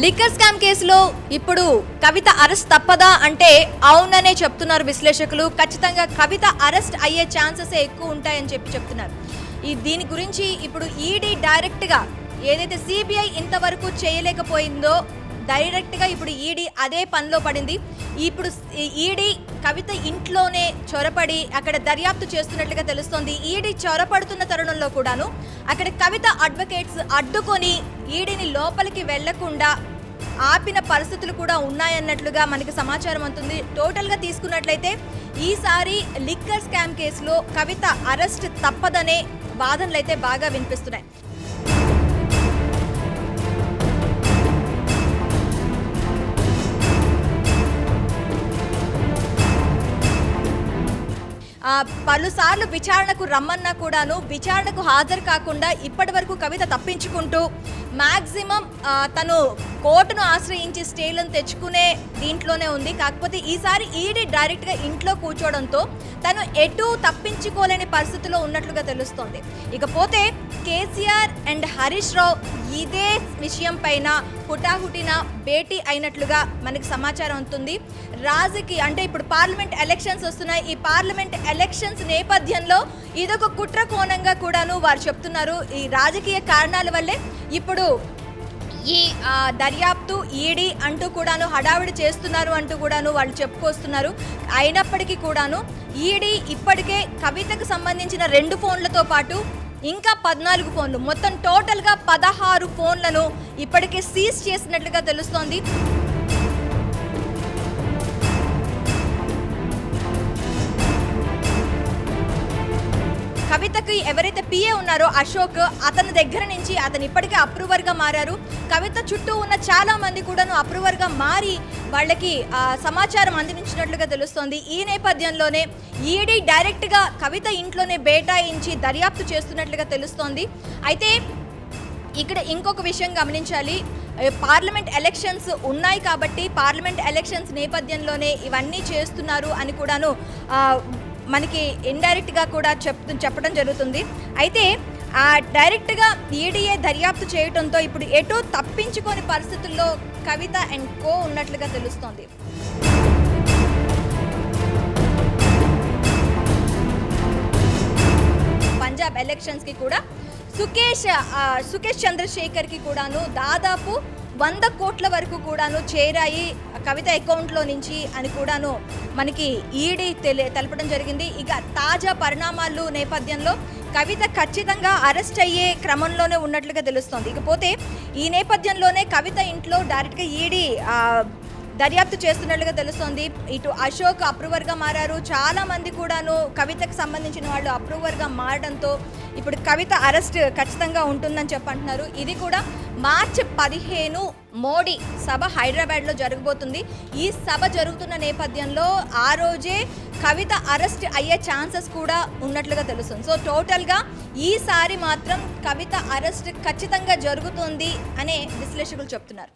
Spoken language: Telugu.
లిక్కర్ స్కామ్ కేసులో ఇప్పుడు కవిత అరెస్ట్ తప్పదా అంటే అవుననే చెప్తున్నారు విశ్లేషకులు. ఖచ్చితంగా కవిత అరెస్ట్ అయ్యే ఛాన్సెస్ ఎక్కువ ఉంటాయని చెప్తున్నారు. దీని గురించి ఇప్పుడు ఈడీ డైరెక్ట్గా ఏదైతే సిబిఐ ఇంతవరకు చేయలేకపోయిందో డైరెక్ట్గా ఇప్పుడు ఈడీ అదే పనిలో పడింది. ఇప్పుడు ఈడీ కవిత ఇంట్లోనే చొరపడి అక్కడ దర్యాప్తు చేస్తున్నట్లుగా తెలుస్తోంది. ఈడీ చొరపడుతున్న తరుణంలో కూడాను అక్కడ కవిత అడ్వకేట్స్ అడ్డుకొని ఈడీని లోపలికి వెళ్లకుండా ఆపిన పరిస్థితులు కూడా ఉన్నాయన్నట్లుగా మనకి సమాచారం అందుతుంది. టోటల్గా తీసుకున్నట్లయితే ఈసారి లిక్కర్ స్కామ్ కేసులో కవిత అరెస్ట్ తప్పదనే వాదనలు అయితే బాగా వినిపిస్తున్నాయి. పలుసార్లు విచారణకు రమ్మన్నా కూడాను విచారణకు హాజరు కాకుండా ఇప్పటి వరకు కవిత తప్పించుకుంటూ మ్యాక్సిమం తను కోర్టును ఆశ్రయించి స్టేలను తెచ్చుకునే దీంట్లోనే ఉంది. కాకపోతే ఈసారి ఈడీ డైరెక్ట్గా ఇంట్లో కూర్చోవడంతో తను ఎటు తప్పించుకోలేని పరిస్థితిలో ఉన్నట్లుగా తెలుస్తోంది. ఇకపోతే కేసీఆర్ అండ్ హరీష్ రావు ఇదే విషయం పైన హుటాహుటిన భేటీ అయినట్లుగా మనకి సమాచారం ఉంటుంది. రాజకీయ అంటే ఇప్పుడు పార్లమెంట్ ఎలక్షన్స్ వస్తున్నాయి. ఈ పార్లమెంట్ ఎలక్షన్స్ నేపథ్యంలో ఇదొక కుట్ర కోణంగా కూడాను వారు చెప్తున్నారు. ఈ రాజకీయ కారణాల వల్లే ఇప్పుడు ఈ దర్యాప్తు ఈడీ అంటూ కూడాను హడావిడి చేస్తున్నారు అంటూ కూడాను వాళ్ళు చెప్పుకొస్తున్నారు. అయినప్పటికీ కూడాను ఈడీ ఇప్పటికే కవితకు సంబంధించిన 2 ఫోన్లతో పాటు ఇంకా 14 ఫోన్లు మొత్తం టోటల్గా 16 ఫోన్లను ఇప్పటికే సీజ్ చేసినట్లుగా తెలుస్తోంది. కవితకి ఎవరైతే పిఏ ఉన్నారో అశోక్, అతని దగ్గర నుంచి అతను ఇప్పటికే అప్రూవర్గా మారారు. కవిత చుట్టూ ఉన్న చాలా మంది కూడాను అప్రూవర్గా మారి వాళ్ళకి సమాచారం అందించినట్లుగా తెలుస్తోంది. ఈ నేపథ్యంలోనే ఈడీ డైరెక్ట్గా కవిత ఇంట్లోనే బేటాయించి దర్యాప్తు చేస్తున్నట్లుగా తెలుస్తోంది. అయితే ఇక్కడ ఇంకొక విషయం గమనించాలి. పార్లమెంట్ ఎలక్షన్స్ ఉన్నాయి కాబట్టి పార్లమెంట్ ఎలక్షన్స్ నేపథ్యంలోనే ఇవన్నీ చేస్తున్నారు అని కూడాను మనకి ఇండైరెక్ట్గా కూడా చెప్పడం జరుగుతుంది. అయితే డైరెక్ట్గా ఈడీఏ దర్యాప్తు చేయడంతో ఇప్పుడు ఎటో తప్పించుకొని పరిస్థితుల్లో కవిత అండ్ కో ఉన్నట్లుగా తెలుస్తోంది. పంజాబ్ ఎలక్షన్స్కి కూడా సుకేష్ చంద్రశేఖర్కి కూడాను దాదాపు 100 కోట్ల వరకు కూడాను చేరాయి కవిత అకౌంట్లో నుంచి అని కూడాను మనకి ఈడీ తెలపడం జరిగింది. ఇక తాజా పరిణామాలు నేపథ్యంలో కవిత ఖచ్చితంగా అరెస్ట్ అయ్యే క్రమంలోనే ఉన్నట్లుగా తెలుస్తోంది. ఇకపోతే ఈ నేపథ్యంలోనే కవిత ఇంట్లో డైరెక్ట్గా ఈడీ దర్యాప్తు చేస్తున్నట్లుగా తెలుస్తోంది. ఇటు అశోక్ అప్రూవర్గా మారారు. చాలా మంది కూడాను కవితకు సంబంధించిన వాళ్ళు అప్రూవర్గా మారడంతో ఇప్పుడు కవిత అరెస్ట్ ఖచ్చితంగా ఉంటుందని చెప్పంటున్నారు. ఇది కూడా మార్చి 15 మోడీ సభ హైదరాబాద్లో జరగబోతుంది. ఈ సభ జరుగుతున్న నేపథ్యంలో ఆ రోజే కవిత అరెస్ట్ అయ్యే ఛాన్సెస్ కూడా ఉన్నట్లుగా తెలుస్తుంది. సో టోటల్గా ఈసారి మాత్రం కవిత అరెస్ట్ ఖచ్చితంగా జరుగుతుంది అనే విశ్లేషకులు చెప్తున్నారు.